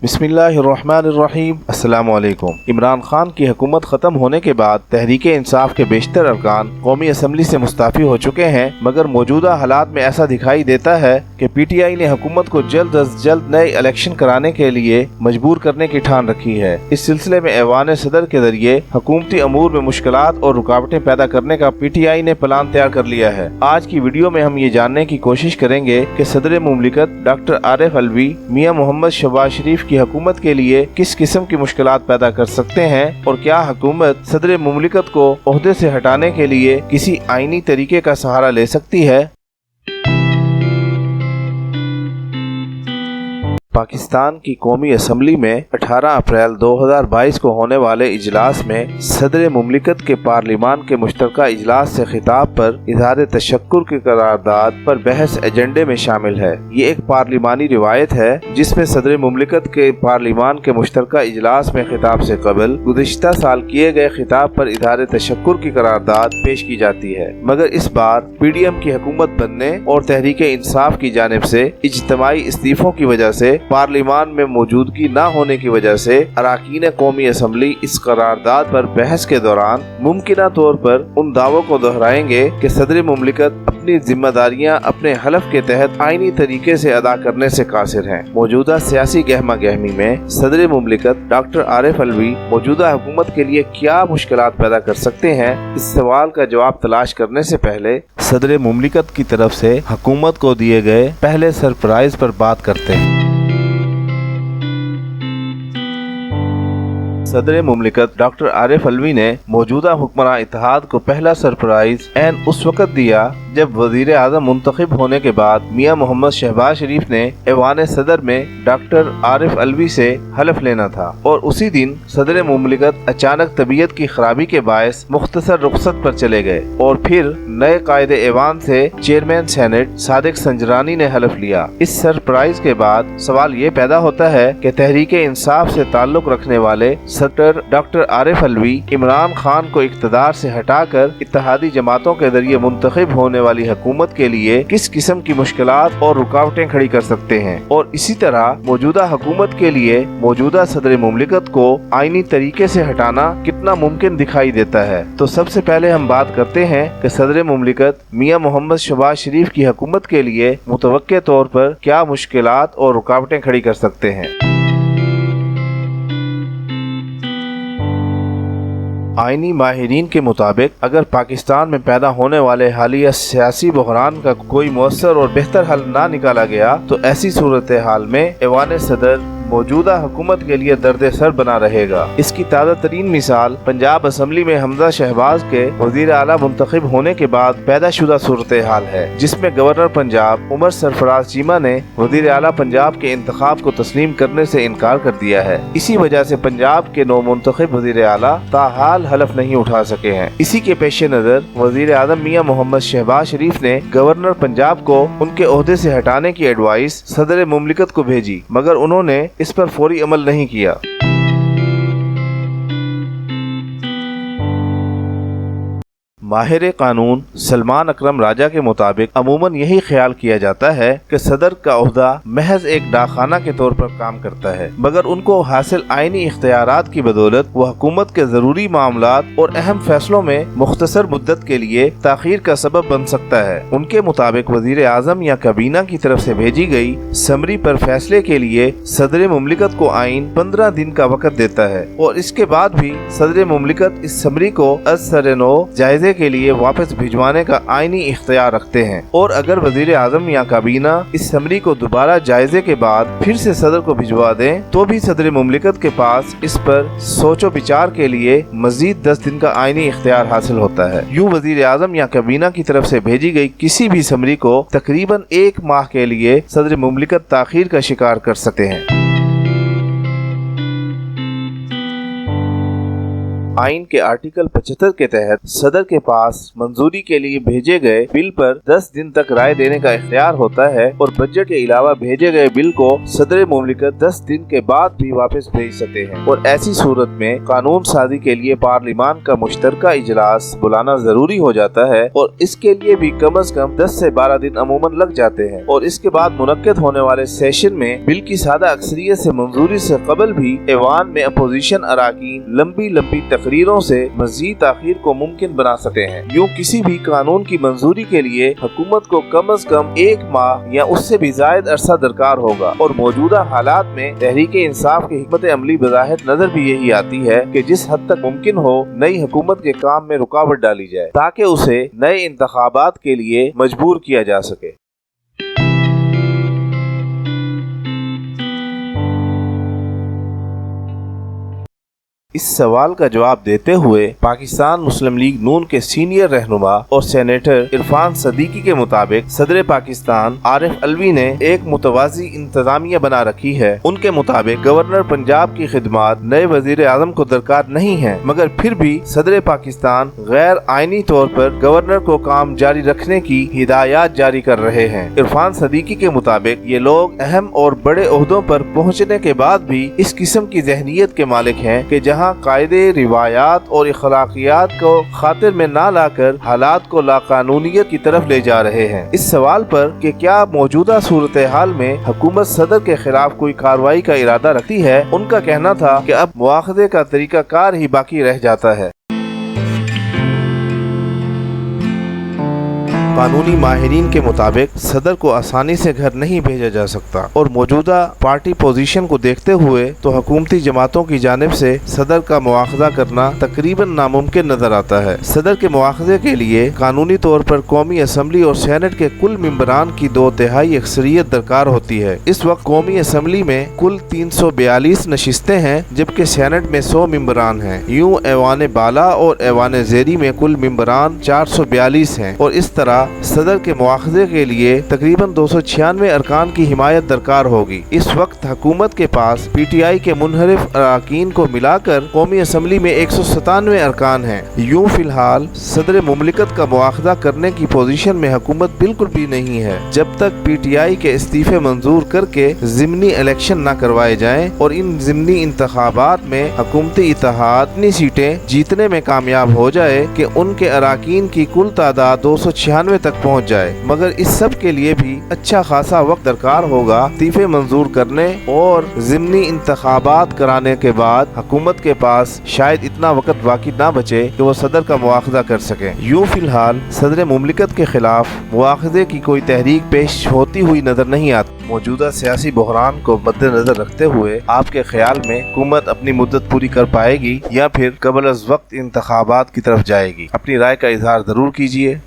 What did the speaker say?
बिस्मिल्लाहिर्रहमानिर्रहीम। अस्सलामुअलैकुम। इमरान खान की हुकूमत खत्म होने के बाद तहरीक इंसाफ के बेशतर अरकान कौमी असम्बली से मुस्ताफ़ी हो चुके हैं, मगर मौजूदा हालात में ऐसा दिखाई देता है कि PTI ने हुकूमत को जल्द अज जल्द नए इलेक्शन कराने के लिए मजबूर करने की ठान रखी है। इस सिलसिले में ऐवान सदर के जरिए हुकूमती अमूर में मुश्किलात और रुकावटें पैदा करने का PTI ने प्लान तैयार कर लिया है। आज की वीडियो में हम ये जानने की कोशिश करेंगे कि सदर मुमलिकत डॉक्टर आरिफ अलवी मियां मोहम्मद शहबाज शरीफ की हुकूमत के लिए किस किस्म की मुश्किलात पैदा कर सकते हैं और क्या हुकूमत सदर मुमलिकत को ओहदे से हटाने के लिए किसी आईनी तरीके का सहारा ले सकती है। पाकिस्तान की कौमी असम्बली में 18 अप्रैल 2022 को होने वाले इजलास में सदर मुमलिकत के पार्लिमान के मुश्तरका इजलास से खिताब पर इजहार तशक्कुर की करारदाद पर बहस एजेंडे में शामिल है। ये एक पार्लिमानी रिवायत है जिसमें सदर मुमलिकत के पार्लिमान के मुश्तरका इजलास में खिताब से कबल गुज़िश्ता साल किए गए खिताब पर इजहार तशक्कुर की करारदाद पेश की जाती है, मगर इस बार PDM की हुकूमत बनने और तहरीक इंसाफ की जानिब से इज्तिमाई इस्तीफों की वजह से पार्लिमान में मौजूदगी न होने की वजह से अरकान कौमी असम्बली इस करारदाद पर बहस के दौरान मुमकिना तौर पर उन दावों को दोहराएंगे कि सदर मुमलिकत अपनी जिम्मेदारियां अपने हलफ के तहत आईनी तरीके से अदा करने से कासिर हैं। मौजूदा सियासी गहमा गहमी में सदर मुमलिकत डॉक्टर आरिफ अलवी मौजूदा हुकूमत के लिए क्या मुश्किलात पैदा कर सकते हैं, इस सवाल का जवाब तलाश करने से पहले सदर मुमलिकत की तरफ से हुकूमत को दिए गए पहले सरप्राइज पर बात करते हैं। सदर मुमलिकत डॉक्टर आरिफ अलवी ने मौजूदा हुक्मरान इत्तेहाद को पहला सरप्राइज ऐन उस वक़्त दिया जब वज़ीर आज़म मुंतखब होने के बाद मियां मोहम्मद शहबाज शरीफ ने ऐवान सदर में डॉक्टर आरिफ अलवी से हलफ लेना था और उसी दिन सदर मुमलिकत अचानक तबीयत की खराबी के बायस मुख्तसर रुखसत पर चले गए और फिर नए कायदे ऐवान से चेयरमैन सेनेट सादिक संजरानी ने हलफ लिया। इस सरप्राइज के बाद सवाल ये पैदा होता है कि तहरीक इंसाफ से ताल्लुक रखने वाले सदर डॉक्टर आरिफ अलवी इमरान खान को इक़्तिदार से हटाकर इत्तेहादी जमातों के जरिए मुंतखब होने वाली हुकूमत के लिए किस किस्म की मुश्किलात और रुकावटें खड़ी कर सकते हैं, और इसी तरह मौजूदा हुकूमत के लिए मौजूदा सदर मुमलिकत को आईनी तरीके से हटाना कितना मुमकिन दिखाई देता है। तो सबसे पहले हम बात करते हैं कि सदर मुमलिकत मियां मोहम्मद शहबाज शरीफ की हुकूमत के लिए मुतवक्के तौर पर क्या मुश्किलात और रुकावटें खड़ी कर सकते हैं। आईनी माहिरीन के मुताबिक अगर पाकिस्तान में पैदा होने वाले हालिया सियासी बहरान का कोई मौसर और बेहतर हल ना निकाला गया तो ऐसी सूरत हाल में ऐवान सदर मौजूदा हुकूमत के लिए दर्द सर बना रहेगा। इसकी ताज़ा तरीन मिसाल पंजाब असम्बली में हमजा शहबाज के वज़ीर आला मुंतखब होने के बाद पैदा शुदा सूरत हाल है, जिसमें गवर्नर पंजाब उमर सरफराज चीमा ने वज़ीर आला पंजाब के इंतखाब को तस्लीम करने से इनकार कर दिया है। इसी वजह से पंजाब के नौ मुंतखब वज़ीर आला ताहाल हलफ नहीं उठा सके हैं। इसी के पेश नज़र वज़ीर आज़म मियां मोहम्मद शहबाज शरीफ ने गवर्नर पंजाब को उनके ओहदे से हटाने की एडवाइस सदर मुमलिकत को भेजी, मगर उन्होंने इस पर फौरी अमल नहीं किया। माहिर कानून सलमान अकरम राजा के मुताबिक अमूमन यही ख्याल किया जाता है कि सदर का ओहदा महज एक डाकखाना के तौर पर काम करता है, मगर उनको हासिल आईनी इख्तियारात की बदौलत वो हुकूमत के जरूरी मामलात और अहम फैसलों में मुख्तसर मुद्दत के लिए ताखीर का सबब बन सकता है। उनके मुताबिक वजीर आजम या काबीना की तरफ से भेजी गई समरी पर फैसले के लिए सदर मुमलिकत को आइन 15 दिन का वक़्त देता है और इसके बाद भी सदर मुमलिकत इस समरी को अज़-सर-ए-नौ जायजे के लिए वापस भिजवाने का आईनी इख्तियार रखते हैं, और अगर वजीर आजम या काबीना इस समरी को दोबारा जायजे के बाद फिर से सदर को भिजवा दें तो भी सदर मुमलिकत के पास इस पर सोचो विचार के लिए मजीद 10 दिन का आईनी इख्तियार हासिल होता है। यूँ वजीर आजम या काबीना की तरफ से भेजी गई किसी भी समरी को तकरीबन 1 माह के लिए सदर मुमलिकत ताखीर का शिकार कर सकते हैं। आइन के आर्टिकल 75 के तहत सदर के पास मंजूरी के लिए भेजे गए बिल पर 10 दिन तक राय देने का इख्तियार होता है और बजट के अलावा भेजे गए बिल को सदर मुमलिकत 10 दिन के बाद भी वापस भेज सकते हैं और ऐसी सूरत में कानून साजी के लिए पार्लिमान का मुश्तरका इजलास बुलाना जरूरी हो जाता है और इसके लिए भी कम अज कम 10 से 12 दिन अमूमन लग जाते हैं और इसके बाद मुनक्किद होने वाले सेशन में बिल की सादा अक्सरियत से मंजूरी से कबल भी ऐवान में अपोजिशन अराकीन लंबी तकरीरों से मजीद ताखीर को मुमकिन बना सकते हैं। यूँ किसी भी कानून की मंजूरी के लिए हुकूमत को कम अज कम 1 माह या उससे भी ज़ायद अरसा दरकार होगा और मौजूदा हालात में तहरीक इंसाफ की हिकमत अमली बज़ाहिर नजर भी यही आती है कि जिस हद तक मुमकिन हो नई हुकूमत के काम में रुकावट डाली जाए ताकि उसे नए इंतखाबात के लिए मजबूर किया जा सके। इस सवाल का जवाब देते हुए पाकिस्तान मुस्लिम लीग नून के सीनियर रहनुमा और सेनेटर इरफान सदीकी के मुताबिक सदर पाकिस्तान आरिफ अलवी ने एक मुतवाज़ी इंतजामिया बना रखी है। उनके मुताबिक गवर्नर पंजाब की खिदमात नए वजीर आजम को दरकार नहीं है, मगर फिर भी सदर पाकिस्तान गैर आईनी तौर पर गवर्नर को काम जारी रखने की हिदायत जारी कर रहे हैं। इरफान सदीकी के मुताबिक ये लोग अहम और बड़े ओहदों पर पहुँचने के बाद भी इस किस्म की जहनीत के मालिक हैं कि जहाँ कायदे रिवायात और अखलाकियात को खातिर में ना लाकर हालात को लाकानूनियत की तरफ ले जा रहे हैं। इस सवाल पर कि क्या मौजूदा सूरत हाल में हुकूमत सदर के खिलाफ कोई कार्रवाई का इरादा रखती है, उनका कहना था कि अब मुआखजे का तरीका कार ही बाकी रह जाता है। कानूनी माहिरीन के मुताबिक सदर को आसानी से घर नहीं भेजा जा सकता और मौजूदा पार्टी पोजीशन को देखते हुए तो हुकूमती जमातों की जानिब से सदर का मुआखजा करना तकरीबन नामुमकिन नजर आता है। सदर के मुआखजे के लिए कानूनी तौर पर कौमी असम्बली और सेनेट के कुल मेंबरान की 2/3 अक्सरियत दरकार होती है। इस वक्त कौमी असम्बली में कुल 342 नशिस्तें हैं जबकि सेनेट में 100 मेंबरान हैं। यूँ ऐवान बाला और ऐवान ज़ेरी में कुल मेंबरान 442 हैं और इस तरह सदर के मुआखजे के लिए तकरीबन 296 अरकान की हिमायत दरकार होगी। इस वक्त हुकूमत के पास PTI के मुनहरिफ अरकान को मिलाकर कौमी असम्बली में 197 अरकान हैं। यूँ फिलहाल सदर मुमलिकत का मुआखजा करने की पोजीशन में हुकूमत बिल्कुल भी नहीं है जब तक PTI के इस्तीफे मंजूर करके ज़िमनी इलेक्शन न करवाए जाएं और इन ज़िमनी इंतखाबात में हुकूमती इत्तेहाद इतनी सीटें जीतने में कामयाब हो जाए कि उनके अरकान की कुल तादाद 296 तक पहुंच जाए। मगर इस सब के लिए भी अच्छा खासा वक्त दरकार होगा। इस्तीफे मंजूर करने और ज़िमनी इंतखाबात कराने के बाद हुकूमत के पास शायद इतना वक्त बाकी ना बचे कि वो सदर का मुआखजा कर सके। यूँ फिलहाल सदर मुमलिकत के खिलाफ मुआखजे की कोई तहरीक पेश होती हुई नजर नहीं आती। मौजूदा सियासी बहरान को मद्देनजर रखते हुए आपके ख्याल में हुकूमत अपनी मुद्दत पूरी कर पाएगी या फिर कबल अज़ वक्त इंतखाबात की तरफ जाएगी? अपनी राय का इजहार जरूर कीजिए।